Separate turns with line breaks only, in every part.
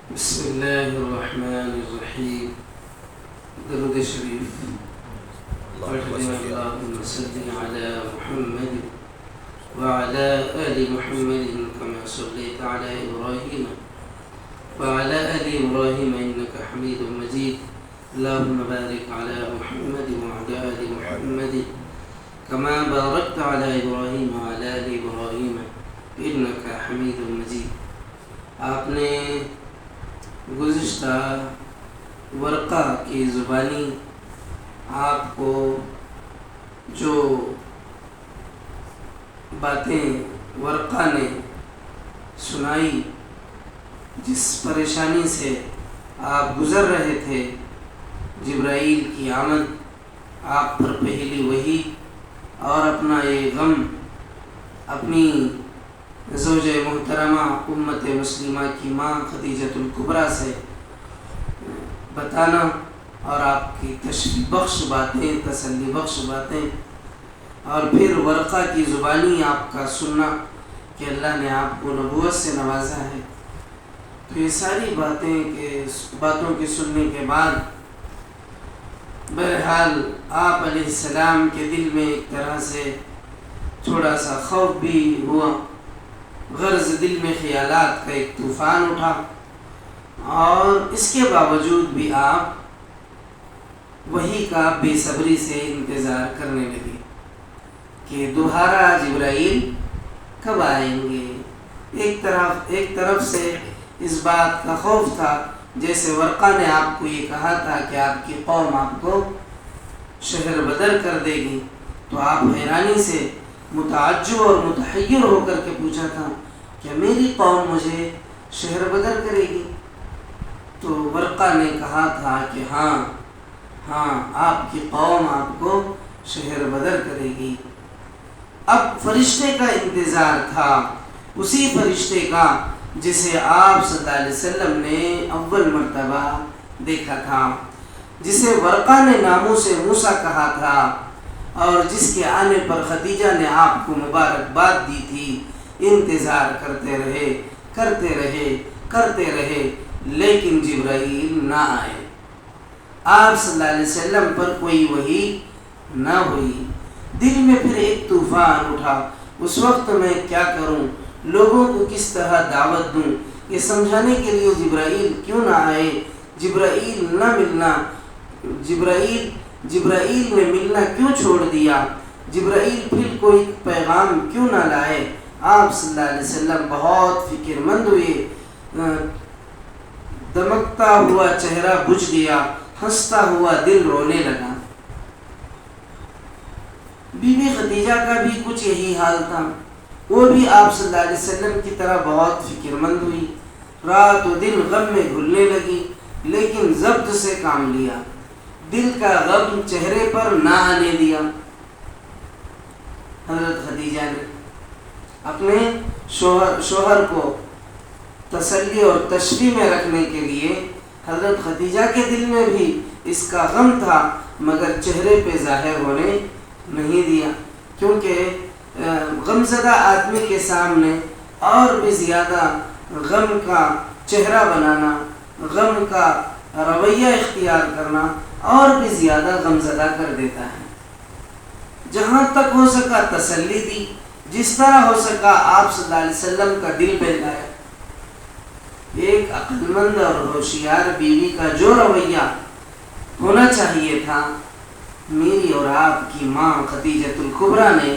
بسم اللہ الرحمن الرحیم. درود شریف. اللهم صل على محمد وعلى آل محمد كما صليت على إبراهيم وعلى آل إبراهيم إنك حميد مجيد. اللهم بارك على محمد وعلى آل محمد كما باركت على إبراهيم وعلى آل إبراهيم إنك حميد مجيد. آپ نے گزشتہ ورقہ کی زبانی آپ کو جو باتیں ورقہ نے سنائی، جس پریشانی سے آپ گزر رہے تھے، جبرائیل کی آمد، آپ پر پہلی وحی اور اپنا یہ غم اپنی زوجہ محترمہ امت مسلمہ کی ماں خدیجۃ الکبریٰ سے بتانا، اور آپ کی تشریف بخش باتیں، تسلی بخش باتیں، اور پھر ورقہ کی زبانی آپ کا سننا کہ اللہ نے آپ کو نبوت سے نوازا ہے. تو یہ ساری باتوں کے سننے کے بعد بہرحال آپ علیہ السلام کے دل میں ایک طرح سے تھوڑا سا خوف بھی ہوا، غرض دل میں خیالات کا ایک طوفان اٹھا، اور اس کے باوجود بھی آپ وحی کا بے صبری سے انتظار کرنے لگے کہ دوبارہ جبرائیل کب آئیں گے. ایک طرف سے اس بات کا خوف تھا، جیسے ورقہ نے آپ کو یہ کہا تھا کہ آپ کی قوم آپ کو شہر بدر کر دے گی، تو آپ حیرانی سے متعجب اور متحیر ہو کر کے پوچھا تھا کہ میری قوم مجھے شہر بدر کرے گی. تو ورقہ نے کہا تھا کہ ہاں آپ کی قوم آپ کو شہر بدر کرے گی. اب فرشتے کا انتظار تھا، اسی فرشتے کا جسے آپ صلی اللہ علیہ وسلم نے اول مرتبہ دیکھا تھا، جسے ورقہ نے ناموس موسیٰ کہا تھا، اور جس کے آنے پر خدیجہ نے آپ کو مبارکباد دی تھی. انتظار کرتے رہے لیکن جبرائیل نہ آئے. آپ صلی اللہ علیہ وسلم پر کوئی وحی نہ ہوئی. دل میں پھر ایک طوفان اٹھا، اس وقت میں کیا کروں، لوگوں کو کس طرح دعوت دوں، یہ سمجھانے کے لیے جبرائیل کیوں نہ آئے، جبرائیل نہ ملنا، جبرائیل نے ملنا کیوں چھوڑ دیا، جبرائیل پھر کوئی پیغام کیوں نہ لائے. آپ صلی اللہ علیہ وسلم بہت فکر مند ہوئے، دمکتا ہوا چہرہ بجھ گیا، ہنستا ہوا دل رونے لگا. بی بی خدیجہ کا بھی کچھ یہی حال تھا، وہ بھی آپ صلی اللہ علیہ وسلم کی طرح بہت فکر مند ہوئی، رات و دن غم میں گھلنے لگی، لیکن ضبط سے کام لیا، دل کا غم چہرے پر نہ آنے دیا. حضرت خدیجہ نے اپنے شوہر کو تسلی اور تشریح میں رکھنے کے لیے، حضرت خدیجہ کے دل میں بھی اس کا غم تھا، مگر چہرے پہ ظاہر ہونے نہیں دیا، کیونکہ غمزدہ آدمی کے سامنے اور بھی زیادہ غم کا چہرہ بنانا، غم کا رویہ اختیار کرنا اور بھی زیادہ غمزدہ کر دیتا ہے. جہاں تک ہو سکا تسلی دی، جس طرح ہو سکا آپ صلی اللہ علیہ وسلم کا دل بہلایا. ایک عقل مند اور ہوشیار بیوی کا جو رویہ ہونا چاہیے تھا، میری اور آپ کی ماں خدیجۃ الکبریٰ نے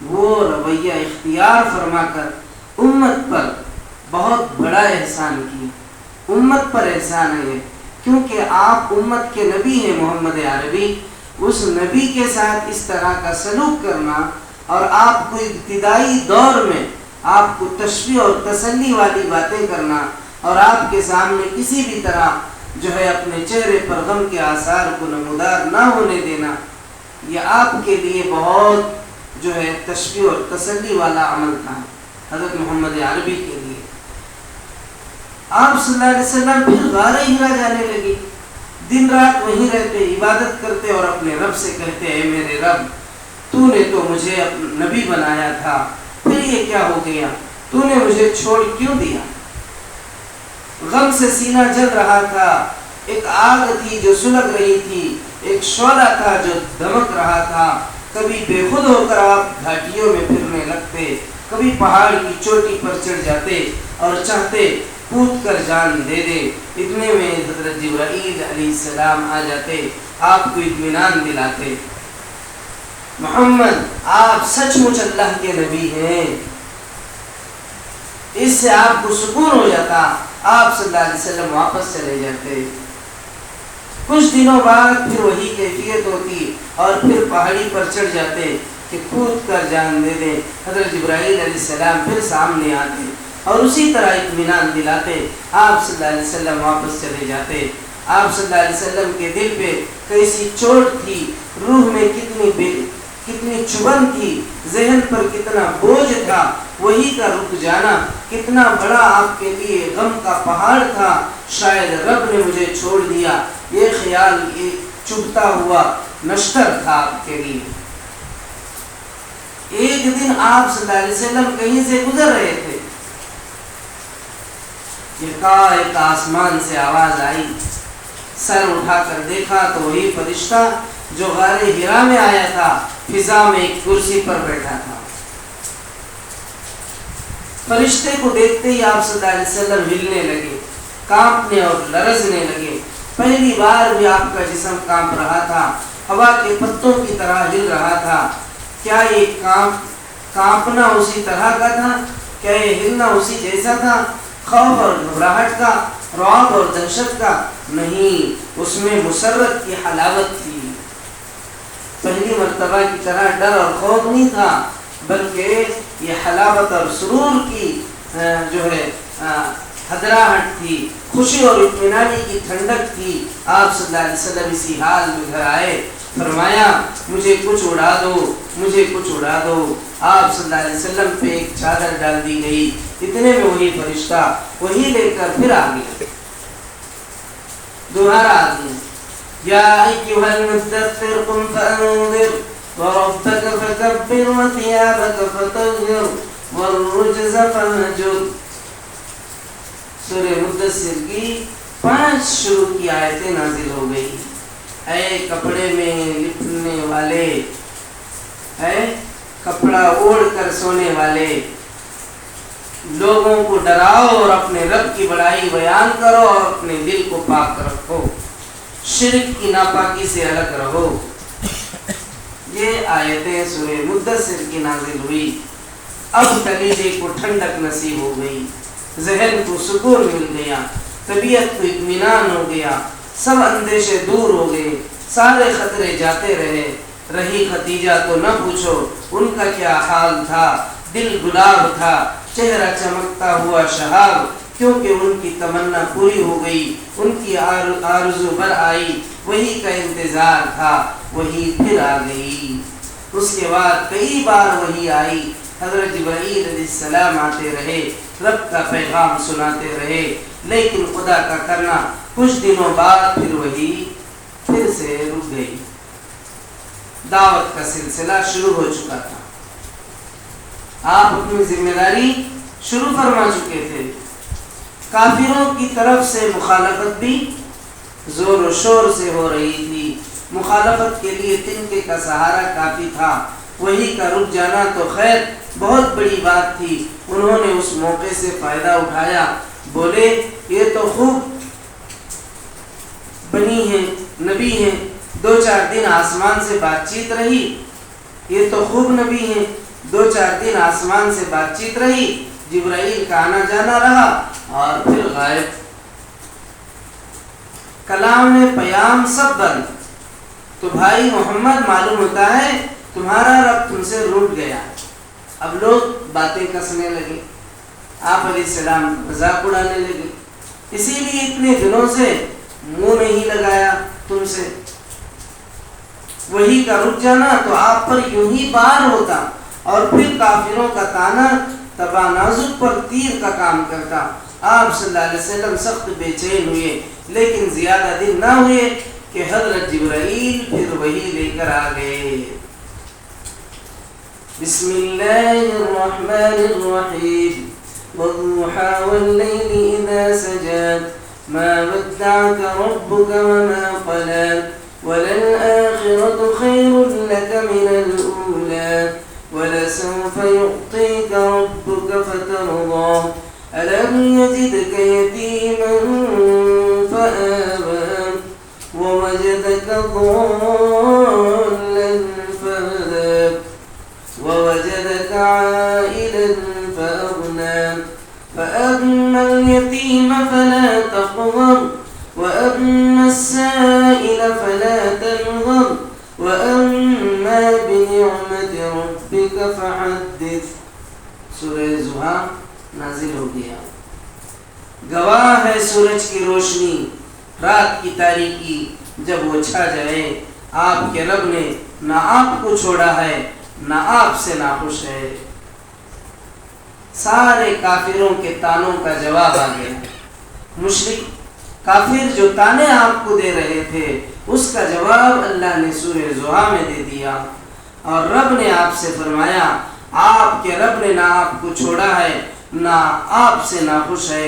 وہ رویہ اختیار فرما کر امت پر بہت بڑا احسان کیا. امت پر احسان ہے کیونکہ آپ امت کے نبی ہیں، محمد عربی، اس نبی کے ساتھ اس طرح کا سلوک کرنا، اور آپ کو ابتدائی دور میں آپ کو تشریح اور تسلی والی باتیں کرنا، اور آپ کے سامنے کسی بھی طرح جو ہے اپنے چہرے پر غم کے آثار کو نمودار نہ ہونے دینا، یہ آپ کے لیے بہت جو ہے تشریح اور تسلی والا عمل تھا حضرت محمد عربی کے لیے. آپ صلی اللہ علیہ وسلم پھر غار ہرا جانے لگے، دن رات وہیں رہتے، عبادت کرتے اور اپنے رب سے کہتے، اے میرے رب، تو نے تو مجھے نبی بنایا تھا، پھر یہ کیا ہو گیا، تو نے مجھے چھوڑ کیوں دیا. غم سے سینہ جل رہا تھا، ایک آگ تھی جو سلگ رہی تھی، ایک شعلہ تھا جو دمک رہا تھا۔ کبھی بے خود ہو کر آپ گھاٹیوں میں پھرنے لگتے، کبھی پہاڑ کی چوٹی پر چڑھ جاتے اور چاہتے کود کر جان دے دے۔ اتنے میں حضرت جبرائیل علیہ السلام آ جاتے، آپ کو اطمینان دلاتے، محمد آپ سچ مچ اللہ کے نبی ہیں۔ اس سے آپ کو سکون ہو جاتا، آپ صلی اللہ علیہ وسلم واپس چلے جاتے۔ کچھ دنوں بعد پھر وہی کیفیت ہوتی اور پھر پہاڑی پر چڑھ جاتے کہ کود کر جان دے دیں۔ حضرت جبرائیل علیہ السلام پھر سامنے آتے اور اسی طرح اطمینان دلاتے، آپ صلی اللہ علیہ وسلم واپس چلے جاتے۔ آپ صلی اللہ علیہ وسلم کے دل پہ کیسی چوٹ تھی، روح میں کتنی چبھن تھی، ذہن پر کتنا بوجھ تھا، وہی کا رک جانا کتنا بڑا آپ کے لیے غم کا پہاڑ تھا۔ شاید رب نے مجھے چھوڑ دیا، یہ خیال ایک چبھتا ہوا نشتر تھا آپ کے لیے۔ ایک دن آپ صلی اللہ علیہ وسلم کہیں سے گزر رہے تھے، ایک آسمان سے آواز آئی، سر اٹھا کر دیکھا تو وہی فرشتہ جو غار حرا میں آیا تھا فضا میں ایک کرسی پر بیٹھا تھا۔ فرشتے کو دیکھتے ہی آپ صلی اللہ علیہ وسلم ہلنے لگے، کانپنے اور لرزنے لگے۔ پہلی بار بھی آپ کا جسم کانپ رہا تھا، ہوا کے پتوں کی طرح ہل رہا تھا۔ کیا یہ کانپنا اسی طرح کا تھا؟ کیا یہ ہلنا اسی جیسا تھا؟ خوف اور گھبراہٹ کا، رعب اور دہشت کا؟ نہیں، اس میں مسرت کی حلاوت تھی۔ پہلی مرتبہ کی طرح ڈر اور خوف نہیں تھا، بلکہ یہ حلاوت اور سرور کی جو ہے حدراہٹ تھی، خوشی اور اطمینانی کی ٹھنڈک تھی۔ آپ صلی اللہ علیہ وسلم اسی حال میں گھر آئے، فرمایا مجھے کچھ اڑا دو، مجھے کچھ اڑا دو۔ آپ صلی اللہ علیہ وسلم پہ ایک چادر ڈال دی گئی، اتنے میں وہی فرشتہ وہی لے کر پھر آ گیا، دوبارہ آدمی، یا ایھا المدثر قم فانذر وربک فکبر وثیابک فطہر والرجز فہجر۔ سورہ مدثر کی 5 شروع کی آیتیں نازل ہو گئی۔ اے کپڑے میں لپٹنے والے، اے کپڑا اوڑھ کر سونے والے، لوگوں کو ڈراؤ اور اپنے رب کی بڑائی بیان کرو اور اپنے دل کو پاک رکھو، شرک کی ناپاکی سے الگ رہو۔ یہ آیتیں سورہ مدثر کی نازل ہوئی۔ اب کلیجے کو ٹھنڈک نصیب ہو گئی، ذہن کو سکون مل گیا، طبیعت کو اطمینان ہو گیا، سب اندیشے دور ہو گئے، سارے خطرے جاتے رہے۔ رہی ختیجہ تو نہ پوچھو، ان کا کیا حال تھا، دل گلاب تھا، چہرہ چمکتا ہوا شہاب، کیونکہ ان کی تمنا پوری ہو گئی، ان کی آرزو بر آئی، وہی کا انتظار تھا، وہی پھر آ گئی۔ اس کے بعد کئی بار وہی آئی، حضرت جبرائیل علیہ السلام آتے رہے، رب کا پیغام سناتے رہے، لیکن خدا کا کرنا کچھ دنوں بعد پھر وہی پھر سے رک گئی۔ دعوت کا سلسلہ شروع ہو چکا تھا، آپ اپنی ذمہ داری شروع فرما چکے تھے۔ کافروں کی طرف سے مخالفت بھی زور و شور سے ہو رہی تھی، مخالفت کے لیے تنکے کا سہارا کافی تھا، وہی کا رک جانا تو خیر بہت بڑی بات تھی۔ انہوں نے اس موقع سے فائدہ اٹھایا، بولے یہ تو خوب بنی ہیں، نبی ہیں، 2-4 دن آسمان سے بات چیت رہی، یہ تو خوب نبی ہیں، 2-4 دن آسمان سے بات چیت رہی، جبرائیل کا آنا جانا رہا اور پھر غائب۔ کلام میں پیام سب بند۔ تو بھائی محمد معلوم ہوتا ہے تمہارا رب تم سے روٹ گیا۔ اب لوگ باتیں کسنے لگے، آپ علیہ السلام مذاق اڑانے لگے، اسی لیے اتنے دنوں سے منہ نہیں لگایا تم سے۔ وہی کا رک جانا تو آپ پر یوں ہی بار ہوتا، اور پھر کافروں کا تانا تبا نازک پر تیر کا کام کرتا۔ آپ صلی اللہ علیہ وسلم سخت بے چین ہوئے، لیکن زیادہ دن نہ ہوئے کہ حضرت جبرائیل پھر وہی لے کر آ گئے۔ بسم اللہ الرحمن الرحیم والضحى والليل إذا سجى ما ودعك ربك وما قلى وللآخرة خير لك من الأولى ولسوف يعطيك ربك فترضى ألم يجدك يتيما فآوى ووجدك ضالا فهدى ووجدك عائلا فأغنى فأما اليتيم فلا تقهر وأما السائل فلا تنهر وأما بنعمة ربك فحدث. سورہ زحا نازل ہو گیا. گواہ ہے سورج کی روشنی رات کی تاریکی جب وہ چھا جائے. آپ کے رب نے نہ آپ کو چھوڑا ہے نہ آپ سے ناخوش ہے. سارے کافروں کے تانوں کا جواب آ گیا. مشرک کافر جو تانے آپ کو دے رہے تھے اس کا جواب اللہ نے سورہ زحا میں دے دیا. اور رب نے آپ سے فرمایا آپ کے رب نے نہ آپ کو چھوڑا ہے نہ آپ سے ناخوش ہے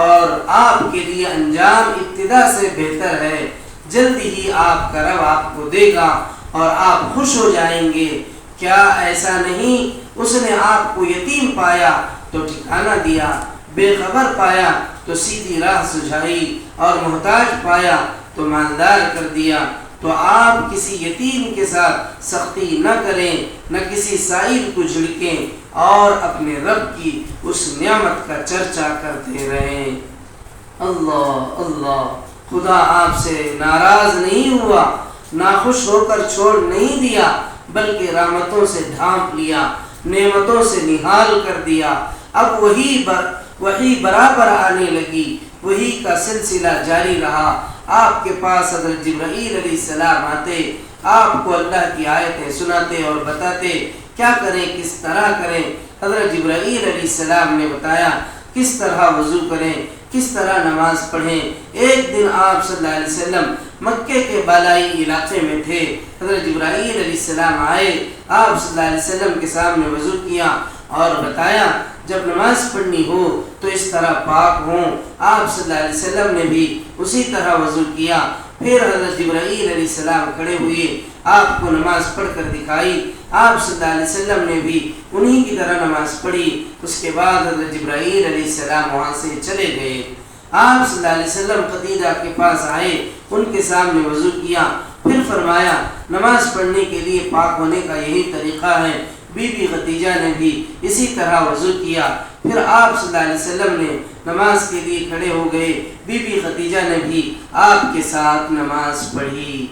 اور آپ کے لیے انجام ابتدا سے بہتر ہے. جلدی ہی آپ کا رب آپ کو دے گا اور آپ خوش ہو جائیں گے. کیا ایسا نہیں اس نے آپ کو یتیم پایا تو ٹھکانہ دیا, بے خبر پایا تو سیدھی راہ سجھائی اور محتاج پایا تو مالدار کر دیا. تو آپ کسی یتیم کے ساتھ سختی نہ کریں نہ کسی سائل کو جھڑکیں اور اپنے رب کی اس نعمت کا چرچا کرتے رہیں. اللہ اللہ, خدا آپ سے ناراض نہیں ہوا, ناخوش ہو کر چھوڑ نہیں دیا بلکہ رحمتوں سے ڈھانپ لیا, نعمتوں سے نہال کر دیا. اب وہی برابر آنے لگی, وہی کا سلسلہ جاری رہا. آپ کے پاس حضرت جبرائیل علیہ السلام آتے, آپ کو اللہ کی آیتیں سناتے اور بتاتے کیا کریں کس طرح کریں. حضرت جبرائیل علیہ السلام نے بتایا کس طرح وضو کریں, کس طرح نماز پڑھیں. ایک دن آپ صلی اللہ علیہ وسلم مکے کے بالائی علاقے میں تھے. حضرت جبرائیل علیہ السلام آئے, آپ صلی اللہ علیہ وسلم کے سامنے وضو کیا اور بتایا جب نماز پڑھنی ہو تو اس طرح پاک ہوں. آپ صلی اللہ علیہ وسلم نے بھی اسی طرح وضو کیا. پھر حضرت جبرائیل علیہ السلام کھڑے ہوئے, آپ کو نماز پڑھ کر دکھائی. آپ صلی اللہ علیہ وسلم نے بھی انہی کی طرح نماز پڑھی. اس کے بعد حضرت جبرائیل علیہ السلام وہاں سے چلے گئے. آپ صلی اللہ علیہ وسلم خدیجہ کے پاس آئے, ان کے سامنے وضو کیا. پھر فرمایا نماز پڑھنے کے لیے پاک ہونے کا یہی طریقہ ہے. بی بی خدیجہ نے بھی اسی طرح وضو کیا. پھر آپ صلی اللہ علیہ وسلم نے نماز کے لیے کھڑے ہو گئے. بی بی خدیجہ نے بھی آپ کے ساتھ نماز پڑھی.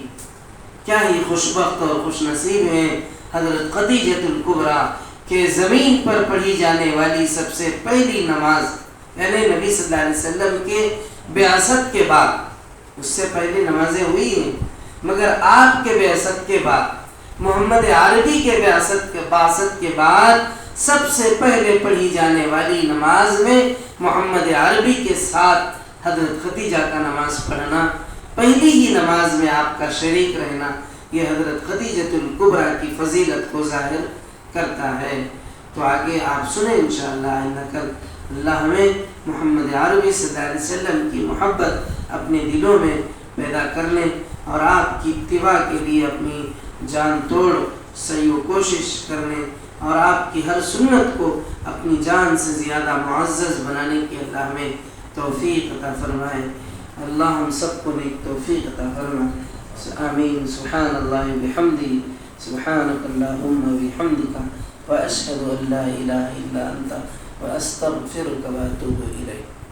کیا ہی خوشبخت اور خوش نصیب ہیں حضرت خدیجہ الکبریٰ کہ زمین پر پڑھی جانے والی سب سے پہلی نماز یعنی نبی صلی اللہ علیہ وسلم کے بعثت کے بعد, اس سے پہلے نمازیں ہوئی ہیں مگر آپ کے بعثت کے بعد, محمد عربی کے بعثت کے بعد سب سے پہلے پڑھی جانے والی نماز میں محمد عربی کے ساتھ حضرت خدیجہ کا نماز پڑھنا, پہلی ہی نماز میں آپ کا شریک رہنا, یہ حضرت خدیجہ الکبریٰ کی فضیلت کو ظاہر کرتا ہے. تو آگے آپ سنیں انشاءاللہ نقل. اللہ ہمیں محمد عربی صلی اللہ علیہ وسلم کی محبت اپنے دلوں میں پیدا کرنے اور آپ کی اتباع کے لیے اپنی جان توڑ سعی و کوشش کرنے اور آپ کی ہر سنت کو اپنی جان سے زیادہ معزز بنانے کی اللہ ہمیں توفیق عطا فرمائے. اللہ ہم سب کو نیک توفیق عطا فرمائے. آمین. سبحان اللہ بحمدہ, سبحانک اللہم بحمدک, واشہد ان لا الہ الا انت واستغفرک واتوب الیک.